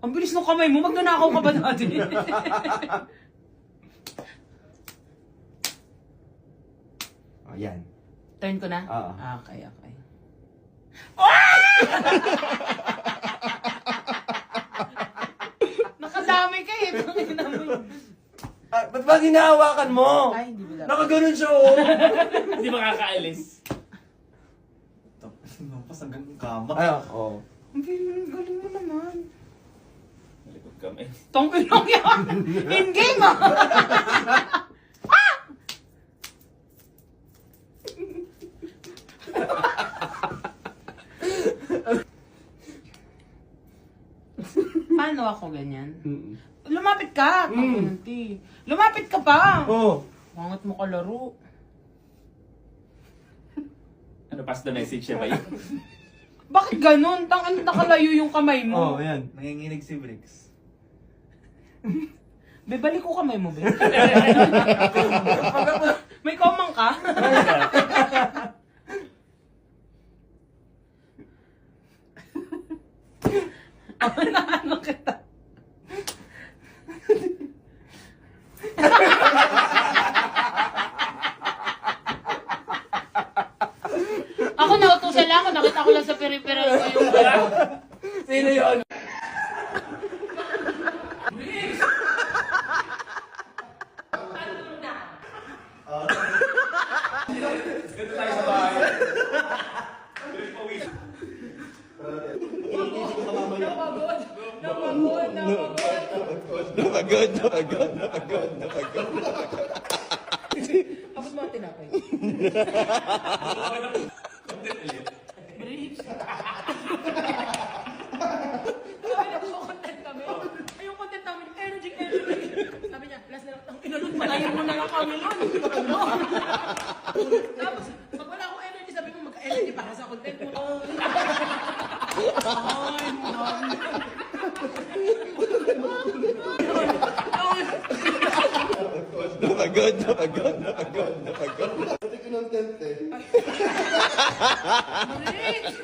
Ang bilis ng kamay mo, magnanakaw ka ba natin? Oh, yan. Turn ko na? Oo. Okay. Nakadami ka eh. Tangina mo. Ba't ba hinahawakan mo? Ay, hindi bila. Nakaganon siya, oh. Hindi makakaalis. Nampas hanggang kama. Ay, oh. Ang galing mo naman. Malikot kami. Tongpil lang yan. In-game ah. Paano ako ganyan? Lumapit ka. Tanti. Lumapit ka pa. Oh. Wangat mo kalaro. Ano, pass the message siya ba yun? Bakit ganun? Nakalayo yung kamay mo. Oh, yan. Nanginginig si Bricks. Be, balik ko kamay mo, be. May komang ka? Ano kita? Ako nautusan lang ako, nakita ko lang sa peripheral ko yung... Sino yun? Napagod. Tapos mga tinapay. Bricks. Sabi na, content kami. Ay, yung content namin, energy. Sabi niya, last na lang, inalot, palayin mo na lang kami nun. Tapos, pag wala akong energy, sabi ko, mag-energy para sa content mo. Ay, mami. Napagod. Pati kinontent eh. Bricks!